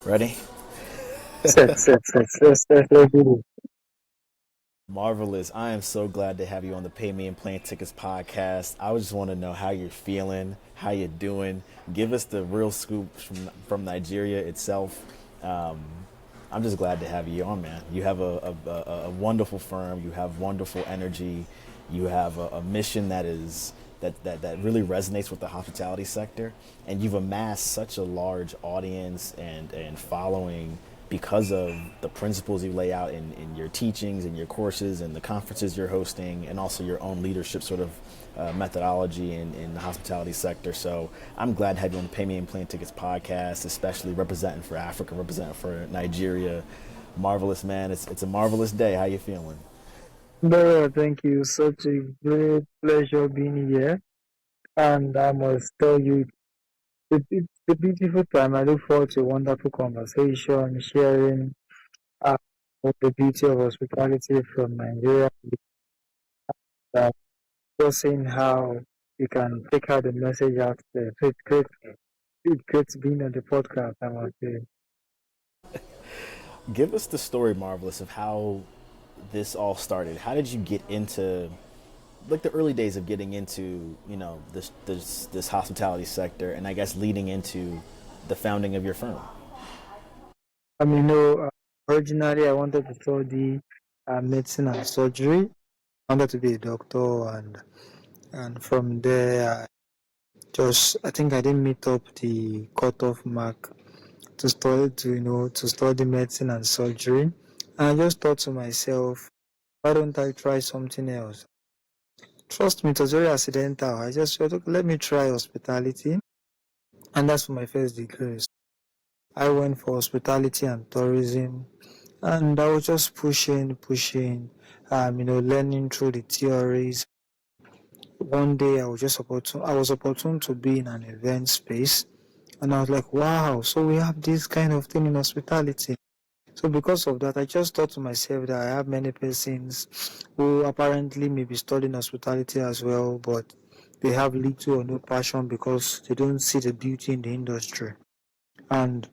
Ready? Let's do Marvelous. I am so glad to have you on the Pay Me and Plane Tickets podcast. I just want to know how you're feeling, how you're doing. Give us the real scoop from Nigeria itself. Um, I'm just glad to have you on, man. You have a wonderful firm. You have wonderful energy. You have a mission that really resonates with the hospitality sector, and you've amassed such a large audience and following because of the principles you lay out in your teachings and your courses and the conferences you're hosting, and also your own leadership sort of methodology in the hospitality sector. So I'm glad to have you on the Pay Me and Plane Tickets podcast, especially representing for Africa, representing for Nigeria. Marvelous, man. It's a marvelous day. How you feeling? Thank you. Such a great pleasure being here. And I must tell you, it's a beautiful time. I look forward to a wonderful conversation, sharing uh, the beauty of hospitality from Nigeria, uh, just seeing how you can take out the message out there. So it's great being on the podcast, I must say. Give us the story, Marvelous, of how this all started. How did you get into like the early days of getting into this hospitality sector, and I guess leading into the founding of your firm? Originally I wanted to study medicine and surgery. I wanted to be a doctor, and from there I think I didn't meet up the cutoff mark to study medicine and surgery. And I just thought to myself, why don't I try something else? Trust me, it was very accidental. I just said, "Okay, let me try hospitality." And that's for my first degree. I went for hospitality and tourism, and I was just pushing, learning through the theories. One day I was opportune to be in an event space, and I was like, wow, so we have this kind of thing in hospitality. So because of that, I just thought to myself that I have many persons who apparently may be studying hospitality as well, but they have little or no passion because they don't see the beauty in the industry. And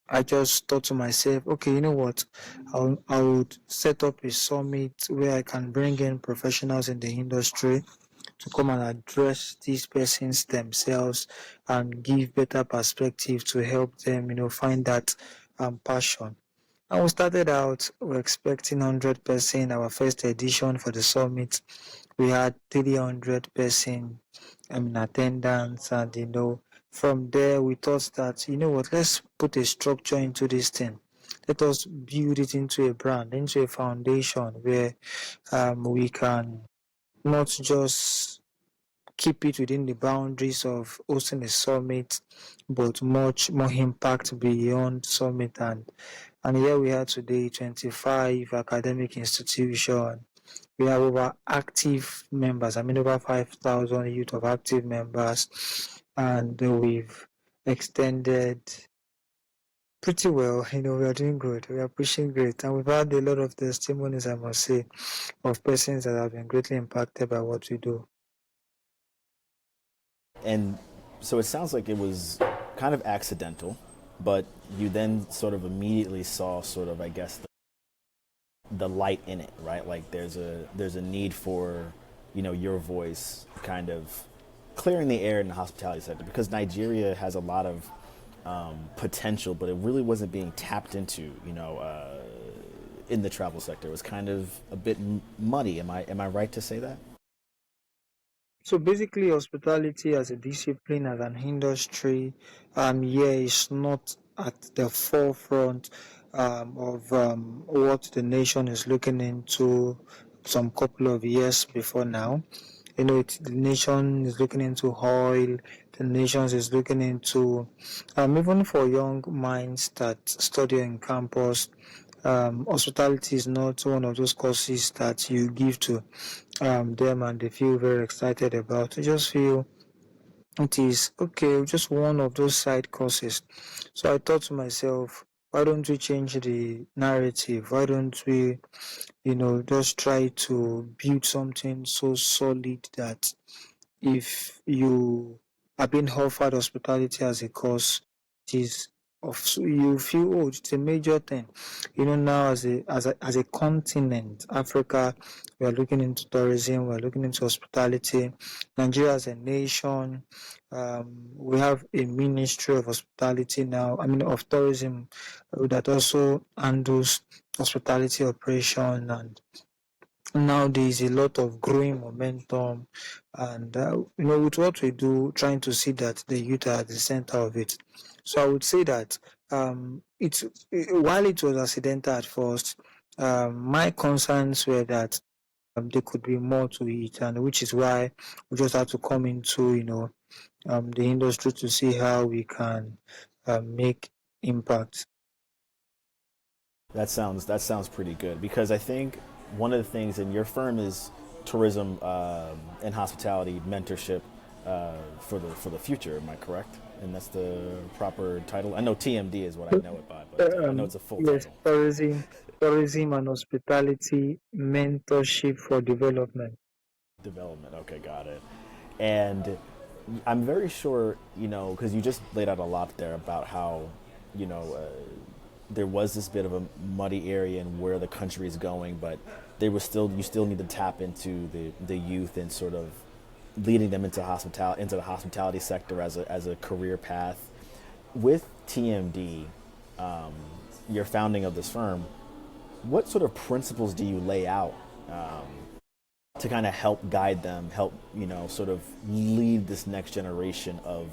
I just thought to myself, okay, you know what? I would set up a summit where I can bring in professionals in the industry to come and address these persons themselves and give better perspective to help them, find that passion. And we started out, we're expecting 100%. Our first edition for the summit, we had 300 person in attendance, and from there we thought that let's put a structure into this thing. Let us build it into a brand, into a foundation where we can not just keep it within the boundaries of hosting a summit, but much more impact beyond summit. And here we are today, 25 academic institutions. We have over active members, over 5,000 youth of active members, and we've extended pretty well. We are doing good. We are pushing great. And we've had a lot of testimonies, I must say, of persons that have been greatly impacted by what we do. And so it sounds like it was kind of accidental, but you then sort of immediately saw sort of, I guess, the light in it, right? Like there's a need for, your voice kind of clearing the air in the hospitality sector, because Nigeria has a lot of potential, but it really wasn't being tapped into, in the travel sector. It was kind of a bit muddy. Am I right to say that? So basically, hospitality as a discipline, as an industry, is not at the forefront of what the nation is looking into some couple of years before now. The nation is looking into oil, the nation is looking into, even for young minds that study on campus, hospitality is not one of those courses that you give to them and they feel very excited about. I just feel it is okay, just one of those side courses. So I thought to myself, why don't we change the narrative? Why don't we, just try to build something so solid that if you are being offered hospitality as a course, it is you feel, oh, it's a major thing. Now as a continent, Africa, we are looking into tourism, we are looking into hospitality. Nigeria as a nation, we have a ministry of hospitality now, of tourism, that also handles hospitality operation. And now there is a lot of growing momentum, and with what we do, trying to see that the youth are at the center of it. So I would say that it's while it was accidental at first, my concerns were that there could be more to it, and which is why we just have to come into the industry to see how we can make impact. That sounds pretty good, because I think one of the things in your firm is tourism and hospitality mentorship for the future. Am I correct? And that's the proper title. I know TMD is what I know it by, but I know it's a full Yes, title. tourism and hospitality mentorship for development. Development. Okay, got it. And I'm very sure, because you just laid out a lot there about how, you know, uh, there was this bit of a muddy area in where the country is going, but you still need to tap into the youth and sort of leading them into the hospitality sector as a career path. With TMD, um, your founding of this firm, what sort of principles do you lay out to kind of help guide them, help sort of lead this next generation of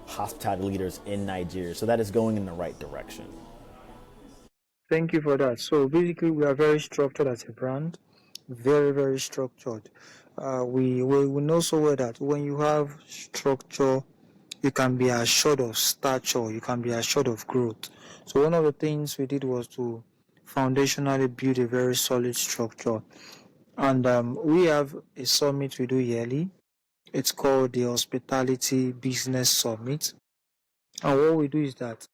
hospitality leaders in Nigeria, so that it's going in the right direction? Thank you for that. So basically, we are very structured as a brand, very, very structured. We know so well that when you have structure, you can be assured of stature, you can be assured of growth. So one of the things we did was to foundationally build a very solid structure. And we have a summit we do yearly. It's called the Hospitality Business Summit. And what we do is that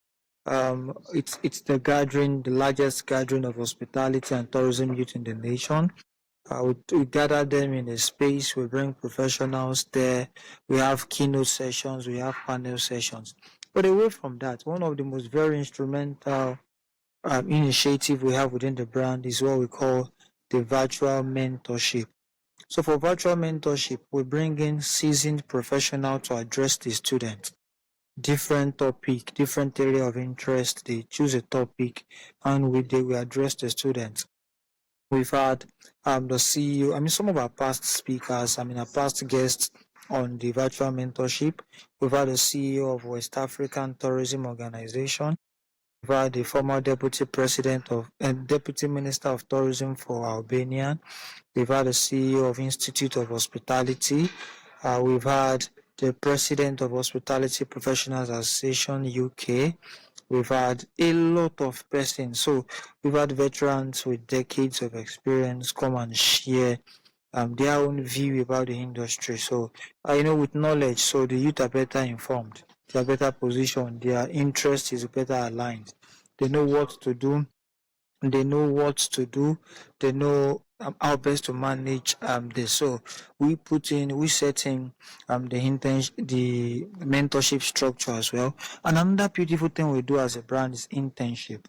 it's the gathering, the largest gathering of hospitality and tourism youth in the nation. We gather them in a space. We bring professionals there. We have keynote sessions. We have panel sessions. But away from that, one of the most very instrumental initiative we have within the brand is what we call the virtual mentorship. So for virtual mentorship, we bring in seasoned professionals to address the students. Different topic, different area of interest. They choose a topic, and we address the students. We've had the CEO, some of our past speakers, our past guests on the virtual mentorship. We've had the CEO of West African Tourism Organization. We've had the former deputy president of and deputy minister of tourism for Albania. We've had the CEO of Institute of Hospitality. We've had the president of Hospitality Professionals Association UK. We've had a lot of persons. So we've had veterans with decades of experience come and share their own view about the industry. So, with knowledge, so the youth are better informed, they are better positioned, their interest is better aligned. They know what to do, they know what to do, they know how best to manage this. So we set in the mentorship structure as well. And another beautiful thing we do as a brand is internship.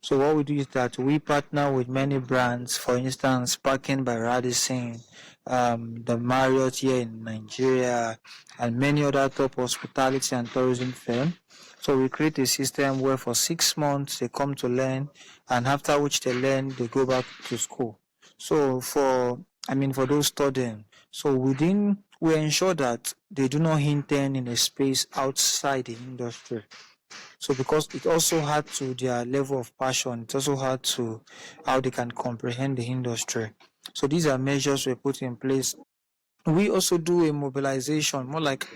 So what we do is that we partner with many brands, for instance, Parking by Radisson, the Marriott here in Nigeria, and many other top hospitality and tourism firms. So we create a system where for 6 months they come to learn, and after which they learn, they go back to school. So for those studying, so we ensure that they do not intern in a space outside the industry. So because it also had to their level of passion, it also had to how they can comprehend the industry. So these are measures we put in place. We also do a mobilization, more like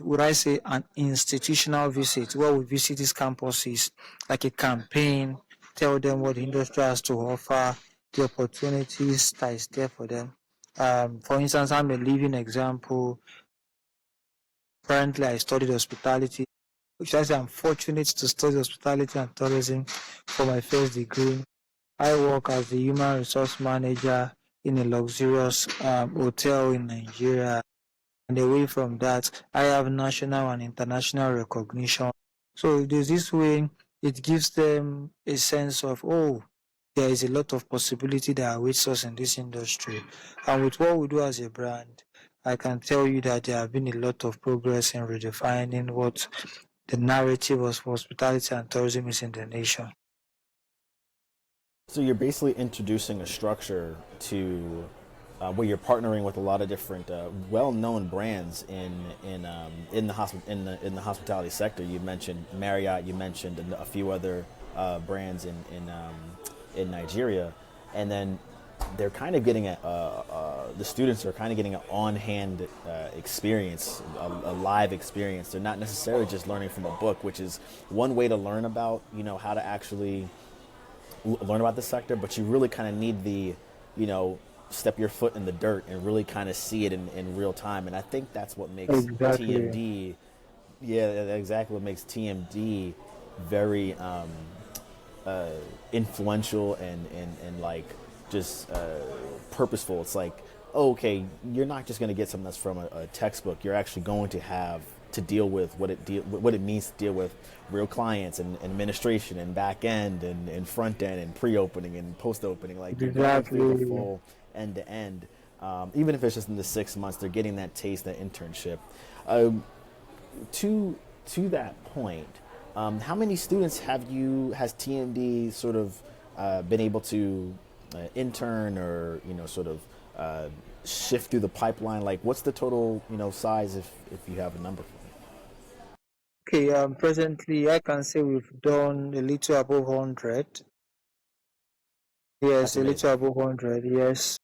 would I say an institutional visit, where we visit these campuses like a campaign, tell them what the industry has to offer, the opportunities that is there for them. For instance, I'm a living example. Currently, I studied hospitality, which I say I'm fortunate to study hospitality and tourism for my first degree. I work as a human resource manager in a luxurious hotel in Nigeria. And away from that, I have national and international recognition. So there's this way it gives them a sense of, oh, there is a lot of possibility that awaits us in this industry. And with what we do as a brand, I can tell you that there have been a lot of progress in redefining what the narrative of hospitality and tourism is in the nation. So you're basically introducing a structure to where you're partnering with a lot of different well-known brands in the hospitality sector. You mentioned Marriott, you mentioned a few other brands in Nigeria, and then they're kind of getting the students are kind of getting an on-hand experience, a live experience. They're not necessarily just learning from a book, which is one way to learn about how to actually learn about the sector, but you really kind of need you know, step your foot in the dirt and really kind of see it in real time. And I think that's what makes Exactly. TMD, yeah, exactly what makes TMD very influential and like just purposeful. It's like, oh, okay, you're not just going to get something that's from a textbook. You're actually going to have to deal with what it means to deal with real clients and administration and back end and front end and pre-opening and post-opening. Like you're going through the Exactly. full end to end. Even if it's just in the 6 months, they're getting that taste, that internship. Um, to that point, how many students has TMD sort of been able to intern or sort of shift through the pipeline? Like, what's the total size if you have a number for me? Okay, presently I can say we've done a little above 100. That's Yes, a amazing. little above 100, yes.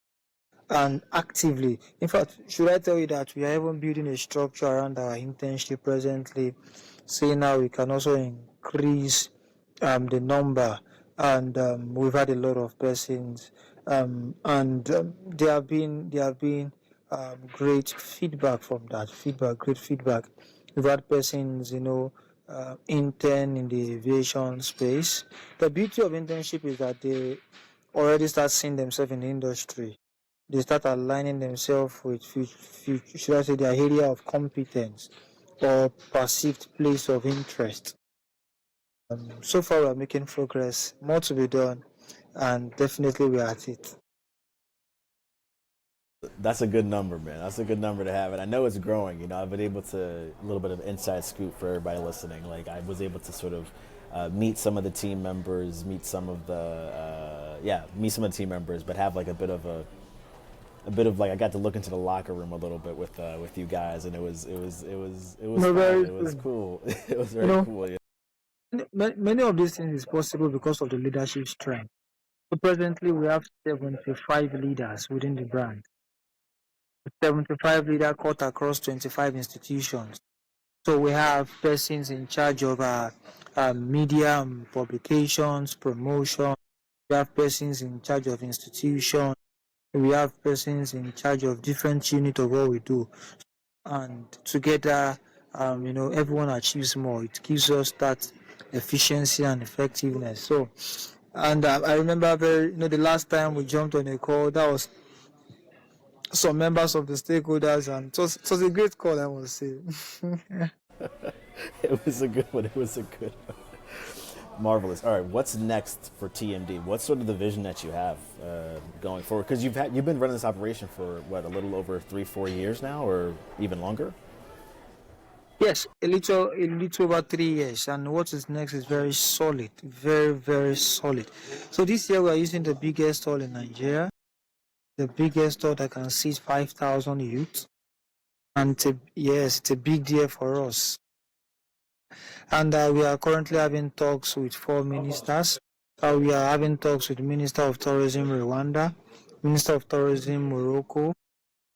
And actively, in fact, should I tell you that we are even building a structure around our internship presently, saying now we can also increase the number, and we've had a lot of persons, and there have been great feedback from that feedback, great feedback. We've had persons, intern in the aviation space. The beauty of internship is that they already start seeing themselves in the industry. They start aligning themselves with, should I say, their area of competence or perceived place of interest. So far, we're making progress, more to be done, and definitely we're at it. That's a good number, man. That's a good number to have, and I know it's growing. I've been able to a little bit of inside scoop for everybody listening. Like I was able to sort of meet some of the team members, meet some of the team members, but have like a bit of like I got to look into the locker room a little bit with you guys, and it was No, fun. very It was soon. cool. It was You very know, cool. Yeah. many of these things is possible because of the leadership strength. So presently, we have 75 leaders within the brand. 75 leaders cut across 25 institutions. So we have persons in charge of media and publications, promotion. We have persons in charge of institutions. We have persons in charge of different units of what we do. And together, everyone achieves more. It gives us that efficiency and effectiveness. So, and I remember the last time we jumped on a call, that was some members of the stakeholders, and it was a great call, I must say. It was a good one. It was a good one. Marvelous. All right, what's next for TMD? What's sort of the vision that you have going forward? Because you've been running this operation for what, a little over 3-4 years now, or even longer. Yes, a little over 3 years, and what is next is very solid, very, very solid. So this year we are using the biggest hall in Nigeria, the biggest hall that can seat 5,000 youth, and yes, it's a big deal for us. And we are currently having talks with four ministers. We are having talks with Minister of Tourism Rwanda, Minister of Tourism Morocco,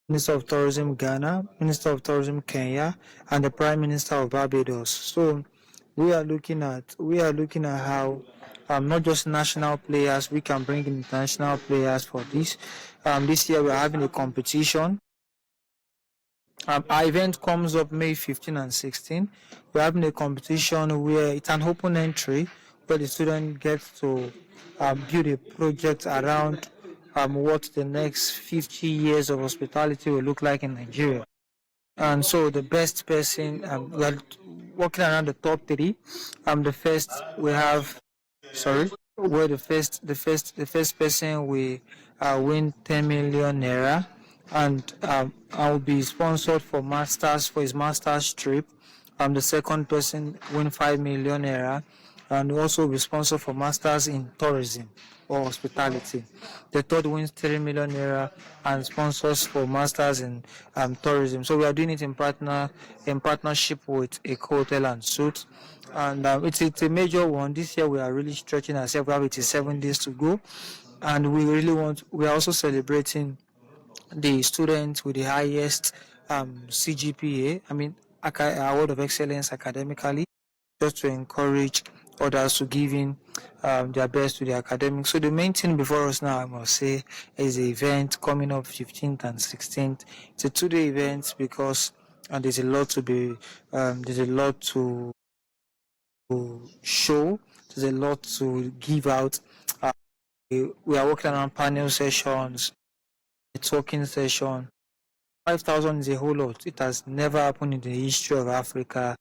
Minister of Tourism Ghana, Minister of Tourism Kenya, and the Prime Minister of Barbados. So we are looking at how not just national players, we can bring in international players for this. This year we are having a competition. Our event comes up May 15 and 16. We're having a competition where it's an open entry, where the student gets to build a project around what the next 50 years of hospitality will look like in Nigeria. And so the best person, working around the top three. The first we have, sorry, where the first person will win 10 million naira, and I will be sponsored for masters for his masters trip. The second person win 5 million naira, and also be sponsored for masters in tourism or hospitality. The third wins 3 million naira and sponsors for masters in tourism. So we are doing it in partnership with a hotel and suit, and it's a major one. This year we are really stretching ourselves. We have 87 days to go, and we are also celebrating the students with the highest CGPA. I mean, award of excellence academically, just to encourage others to give in their best to the academics. So the main thing before us now, I must say, is the event coming up 15th and 16th. It's a 2-day event because there's a lot to be, there's a lot to show, there's a lot to give out. Uh, we are working around panel sessions, a talking session. 5,000 is a whole lot. It has never happened in the history of Africa.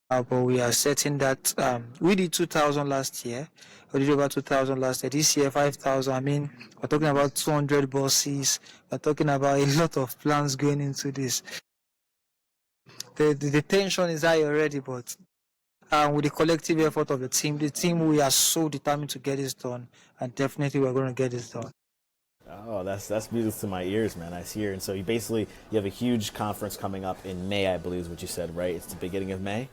But we are setting that. We did 2,000 last year. We did over 2,000 last year. This year, 5,000. I mean, we're talking about 200 buses. We're talking about a lot of plans going into this. The tension is high already, but with the collective effort of the team, we are so determined to get this done, and definitely we're going to get this done. Oh, that's music to my ears, man. I hear. And so you have a huge conference coming up in May, I believe is what you said, right? It's the beginning of May.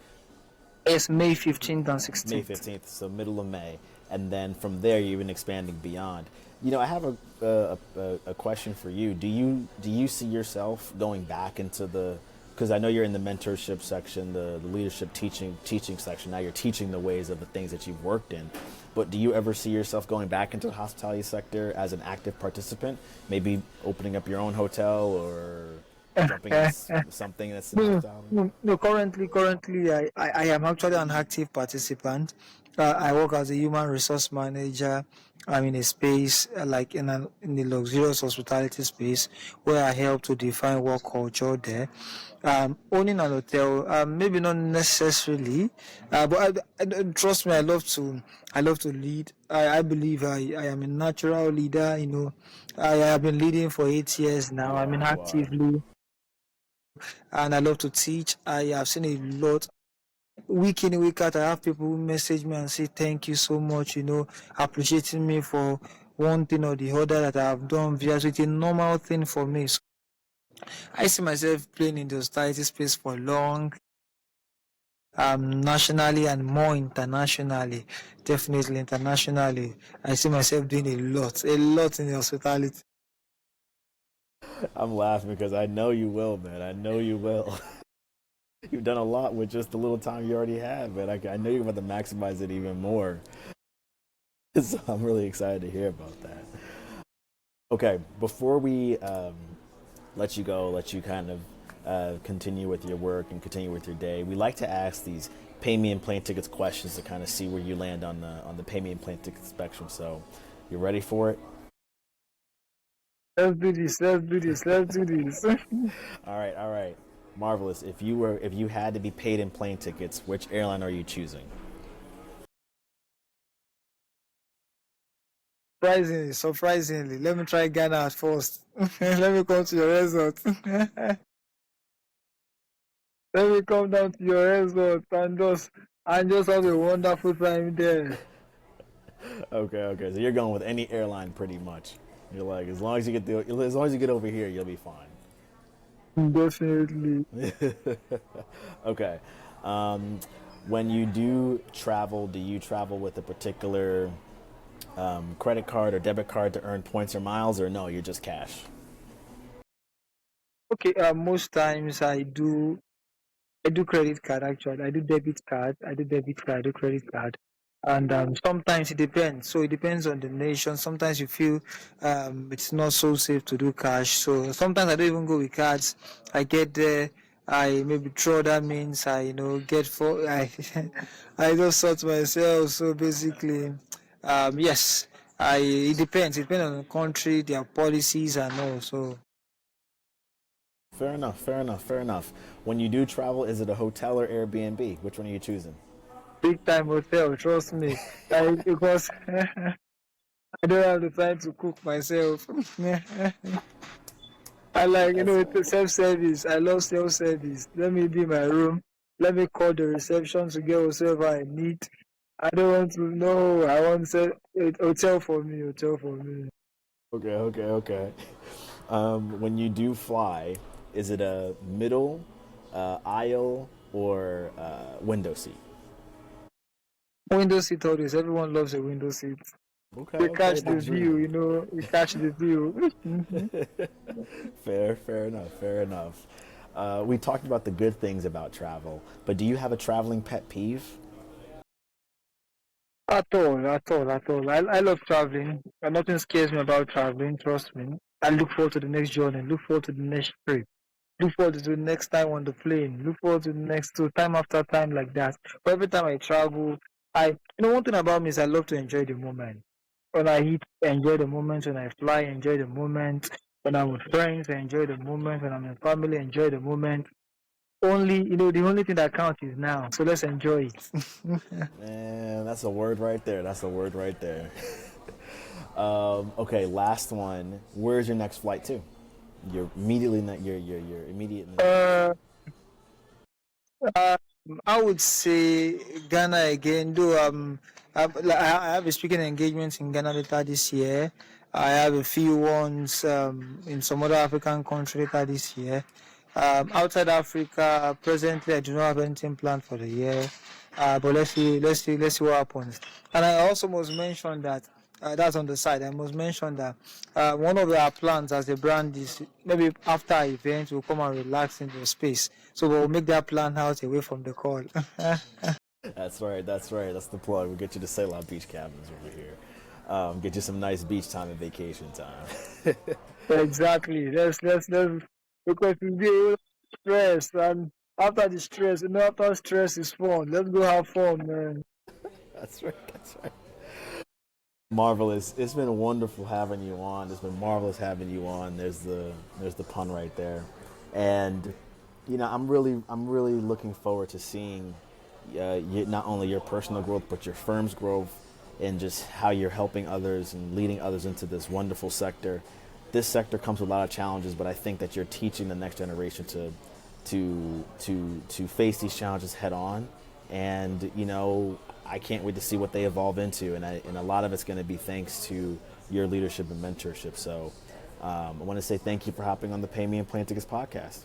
It's May 15th and May 16th. 15th, so middle of May, and then from there you're even expanding beyond. I have a question for you. Do you see yourself going back into because I know you're in the mentorship section, the leadership teaching section. Now you're teaching the ways of the things that you've worked in. But do you ever see yourself going back into the hospitality sector as an active participant, maybe opening up your own hotel or jumping in something that's in No, hospitality? no. Currently, I am actually an active participant. I work as a human resource manager. I'm in a space like in the luxurious hospitality space where I help to define work culture there. Owning an hotel, maybe not necessarily, but trust me, I love to lead. I believe I am a natural leader. I have been leading for 8 years now. I mean, You are. actively, and I love to teach. I have seen a lot. Week in, week out, I have people who message me and say, thank you so much, appreciating me for one thing or the other that I have done. Via, so it's a normal thing for me. So I see myself playing in the hospitality space for long, nationally and more internationally. Definitely internationally. I see myself doing a lot in the hospitality. I'm laughing because I know you will, man. I know you will. You've done a lot with just the little time you already have, man. I know you're about to maximize it even more. So I'm really excited to hear about that. Okay, before we let you go, let you kind of continue with your work and continue with your day, we like to ask these pay me and plane tickets questions to kind of see where you land on the pay me and plane ticket spectrum. So, you ready for it? Let's do this. Let's do this. Let's do this. All right, all right. Marvelous. If you had to be paid in plane tickets, which airline are you choosing? Surprisingly, let me try Ghana at first. Let me come to your resort. Let me come down to your resort and just have a wonderful time there. Okay, okay. So you're going with any airline pretty much. You're like, as long as you get over here, you'll be fine. Definitely. Okay. Um, when you do travel, do you travel with a particular credit card or debit card to earn points or miles, or no, you're just cash? Okay, most times I do credit card actually. I do debit card. I do debit card. I do credit card. And sometimes it depends. So it depends on the nation. Sometimes you feel it's not so safe to do cash. So sometimes I don't even go with cards. I get there. I maybe through other means. I get for I I just sort myself. So basically, yes. It depends. It depends on the country, their policies, and all. So Fair enough, fair enough, fair enough. When you do travel, is it a hotel or Airbnb? Which one are you choosing? Big time hotel, trust me. Because I don't have the time to cook myself. I like, That's it's self-service. I love self-service. Let me be in my room. Let me call the reception to get whatever I need. I don't want to know. I want to say hotel for me, hotel for me. okay, okay, okay. When you do fly, is it a middle, aisle, or window seat? Window seat always. Everyone loves a window seat. Okay, You okay, catch the the view, dream. you catch the view. Fair, fair enough, fair enough. We talked about the good things about travel, but do you have a traveling pet peeve? At all, at all, at all. I love traveling. And nothing scares me about traveling, trust me. I look forward to the next journey, look forward to the next trip, look forward to the next time on the plane, look forward to the next to time after time like that. But every time I travel, one thing about me is I love to enjoy the moment. When I eat, enjoy the moment. When I fly, enjoy the moment. When I'm with friends, I enjoy the moment. When I'm in family, enjoy the moment. The only thing that counts is now. So let's enjoy it. Man, that's a word right there. That's a word right there. Okay, last one. Where's your next flight to? You're immediately you're immediately next. uh, Um, I would say Ghana again, though I have a speaking engagement in Ghana later this year. I have a few ones in some other African country later this year. Outside Africa, presently I do not have anything planned for the year. But let's see what happens. And I also must mention that that's on the side. I must mention that one of our plans as a brand is maybe after our event we'll come and relax in the space. So we'll make that plan out away from the call. That's right. That's right. That's the plug. We'll get you to Sailor Beach Cabins over here. Get you some nice beach time and vacation time. Exactly. Let's because we'll be able to stress and after the stress, after stress is fun. Let's go have fun, man. That's right. That's right. Marvelous. It's been wonderful having you on. It's been marvelous having you on. There's the pun right there, and I'm really looking forward to seeing not only your personal growth but your firm's growth and just how you're helping others and leading others into this wonderful sector. This sector comes with a lot of challenges, but I think that you're teaching the next generation to face these challenges head on, and I can't wait to see what they evolve into, and a lot of it's going to be thanks to your leadership and mentorship. So I want to say thank you for hopping on the Pay Me and Plan Tickets podcast.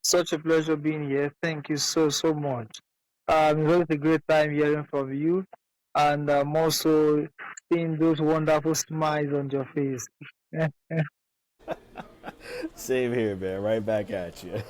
Such a pleasure being here. Thank you so much. It was a great time hearing from you, and also seeing those wonderful smiles on your face. Same here, man. Right back at you.